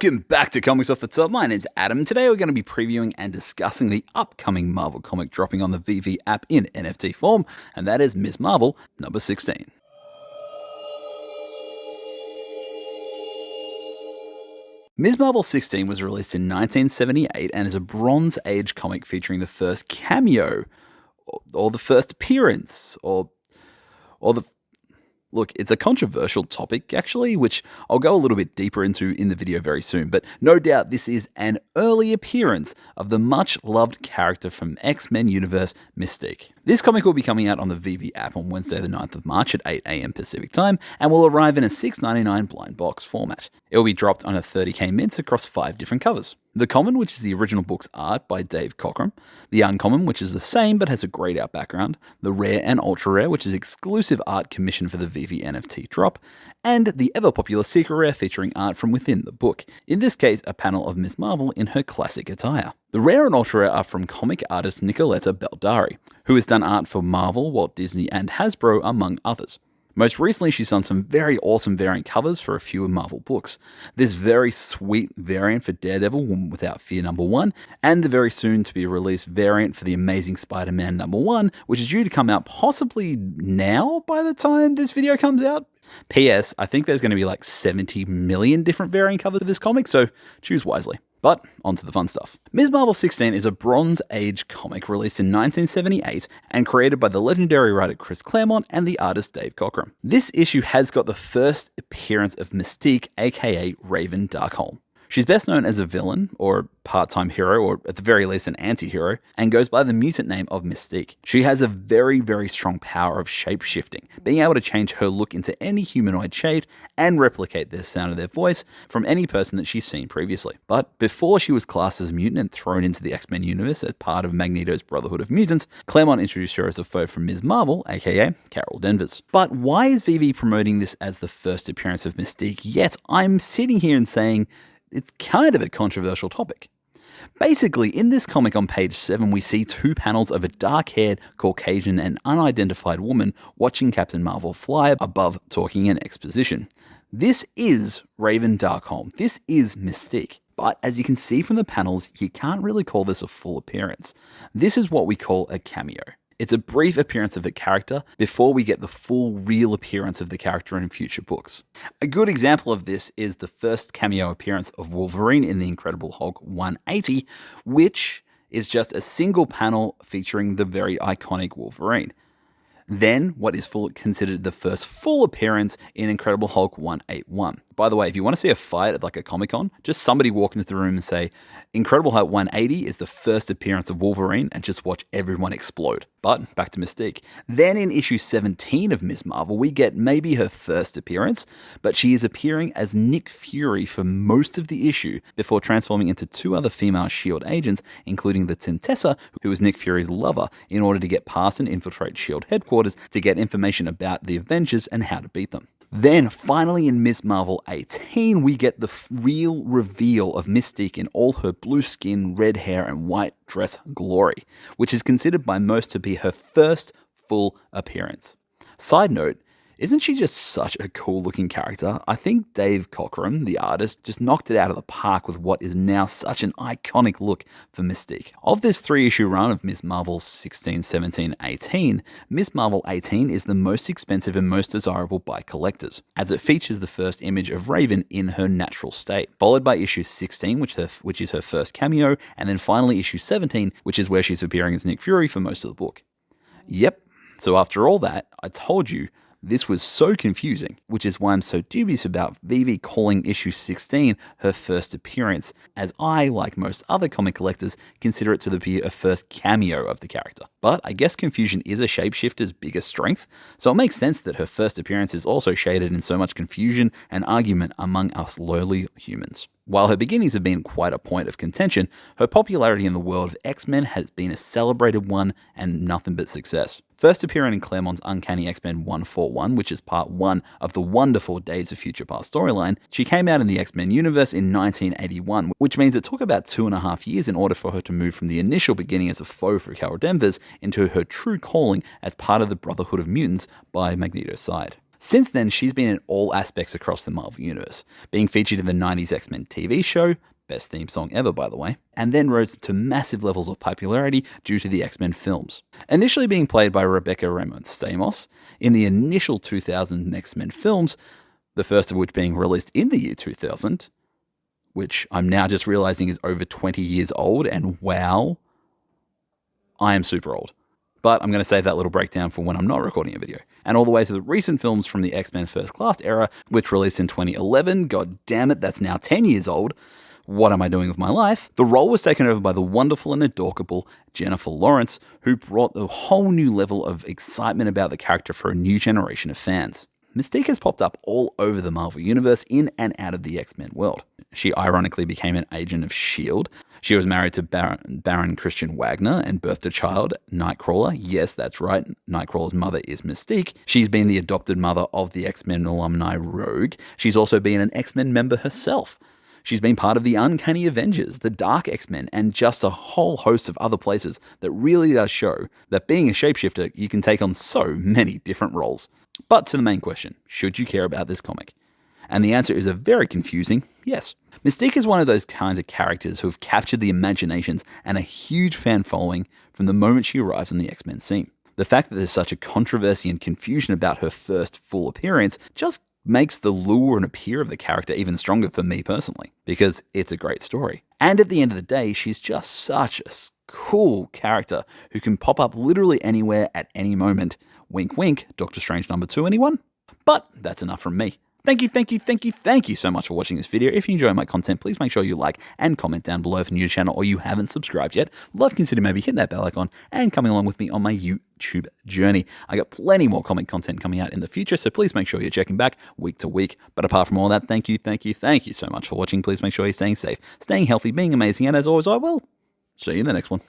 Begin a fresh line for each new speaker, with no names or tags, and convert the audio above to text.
Welcome back to Comics Off the Top. My name's Adam. Today we're going to be previewing and discussing the upcoming Marvel comic dropping on the VEVE app in NFT form, and that is Ms. Marvel number 16. Ms. Marvel 16 was released in 1978 and is a Bronze Age comic featuring the first cameo, or the first appearance, or the... Look, it's a controversial topic, actually, which I'll go a little bit deeper into in the video very soon, but no doubt this is an early appearance of the much-loved character from X-Men universe, Mystique. This comic will be coming out on the VEVE app on Wednesday the 9th of March at 8 AM Pacific Time, and will arrive in a $6.99 blind box format. It will be dropped on a 30k mints across 5 different covers. The common, which is the original book's art by Dave Cockrum. The uncommon, which is the same but has a grayed out background. The rare and ultra rare, which is exclusive art commissioned for the VEVE NFT drop. And the ever popular secret rare featuring art from within the book. In this case, a panel of Ms. Marvel in her classic attire. The rare and ultra rare are from comic artist Nicoletta Baldari, who has done art for Marvel, Walt Disney, and Hasbro, among others. Most recently, she's done some very awesome variant covers for a few Marvel books. This very sweet variant for Daredevil, Woman Without Fear #1, and the very soon to be released variant for The Amazing Spider-Man #1, which is due to come out possibly now by the time this video comes out. P.S. I think there's going to be like 70 million different variant covers of this comic, so choose wisely. But on to the fun stuff. Ms. Marvel 16 is a Bronze Age comic released in 1978 and created by the legendary writer Chris Claremont and the artist Dave Cockrum. This issue has got the first appearance of Mystique, aka Raven Darkholme. She's best known as a villain, or part-time hero, or at the very least an anti-hero, and goes by the mutant name of Mystique. She has a very, very strong power of shape-shifting, being able to change her look into any humanoid shape and replicate the sound of their voice from any person that she's seen previously. But before she was classed as a mutant and thrown into the X-Men universe as part of Magneto's Brotherhood of Mutants, Claremont introduced her as a foe from Ms. Marvel, aka Carol Danvers. But why is VEVE promoting this as the first appearance of Mystique? Yet I'm sitting here and saying, it's kind of a controversial topic. Basically, in this comic on page 7, we see 2 panels of a dark-haired, Caucasian, and unidentified woman watching Captain Marvel fly above talking in exposition. This is Raven Darkholme. This is Mystique. But as you can see from the panels, you can't really call this a full appearance. This is what we call a cameo. It's a brief appearance of a character before we get the full real appearance of the character in future books. A good example of this is the first cameo appearance of Wolverine in The Incredible Hulk 180, which is just a single panel featuring the very iconic Wolverine. Then, what is considered the first full appearance in Incredible Hulk 181. By the way, if you want to see a fight at like a Comic-Con, just somebody walk into the room and say, Incredible Hulk 180 is the first appearance of Wolverine, and just watch everyone explode. But back to Mystique. Then in issue 17 of Ms. Marvel, we get maybe her first appearance, but she is appearing as Nick Fury for most of the issue before transforming into 2 other female S.H.I.E.L.D. agents, including the Tintessa, who is Nick Fury's lover, in order to get past and infiltrate S.H.I.E.L.D. headquarters to get information about the Avengers and how to beat them. Then, finally in Ms. Marvel 18, we get the real reveal of Mystique in all her blue skin, red hair, and white dress glory, which is considered by most to be her first full appearance. Side note, isn't she just such a cool looking character? I think Dave Cockrum, the artist, just knocked it out of the park with what is now such an iconic look for Mystique. Of this 3-issue run of Ms. Marvel 16, 17, 18, Ms. Marvel 18 is the most expensive and most desirable by collectors, as it features the first image of Raven in her natural state, followed by issue 16, which is her first cameo, and then finally issue 17, which is where she's appearing as Nick Fury for most of the book. Yep, so after all that, I told you, this was so confusing, which is why I'm so dubious about VEVE calling issue 16 her first appearance, as I, like most other comic collectors, consider it to be a first cameo of the character. But I guess confusion is a shapeshifter's biggest strength, so it makes sense that her first appearance is also shaded in so much confusion and argument among us lowly humans. While her beginnings have been quite a point of contention, her popularity in the world of X-Men has been a celebrated one and nothing but success. First appearing in Claremont's Uncanny X-Men 141, which is part 1 of the wonderful Days of Future Past storyline, she came out in the X-Men universe in 1981, which means it took about 2.5 years in order for her to move from the initial beginning as a foe for Carol Danvers into her true calling as part of the Brotherhood of Mutants by Magneto's side. Since then, she's been in all aspects across the Marvel Universe, being featured in the 90s X-Men TV show, best theme song ever by the way, and then rose to massive levels of popularity due to the X-Men films. Initially being played by Rebecca Ramon Stamos in the initial 2000 X-Men films, the first of which being released in the year 2000, which I'm now just realizing is over 20 years old, and wow, I am super old. But I'm going to save that little breakdown for when I'm not recording a video. And all the way to the recent films from the X-Men First Class era, which released in 2011. God damn it, that's now 10 years old. What am I doing with my life? The role was taken over by the wonderful and adorable Jennifer Lawrence, who brought a whole new level of excitement about the character for a new generation of fans. Mystique has popped up all over the Marvel Universe in and out of the X-Men world. She ironically became an agent of S.H.I.E.L.D. She was married to Baron Christian Wagner and birthed a child, Nightcrawler. Yes, that's right, Nightcrawler's mother is Mystique. She's been the adopted mother of the X-Men alumni Rogue. She's also been an X-Men member herself. She's been part of the Uncanny Avengers, the Dark X-Men, and just a whole host of other places that really does show that being a shapeshifter, you can take on so many different roles. But to the main question, should you care about this comic? And the answer is a very confusing yes. Mystique is one of those kind of characters who have captured the imaginations and a huge fan following from the moment she arrives on the X-Men scene. The fact that there's such a controversy and confusion about her first full appearance just makes the lure and appeal of the character even stronger for me personally, because it's a great story. And at the end of the day, she's just such a cool character who can pop up literally anywhere at any moment. Wink, wink, Doctor Strange #2, anyone? But that's enough from me. Thank you so much for watching this video. If you enjoy my content, please make sure you like and comment down below if you're new to the channel or you haven't subscribed yet. Love consider maybe hitting that bell icon and coming along with me on my YouTube journey. I got plenty more comic content coming out in the future, so please make sure you're checking back week to week. But apart from all that, thank you so much for watching. Please make sure you're staying safe, staying healthy, being amazing, and as always, I will see you in the next one.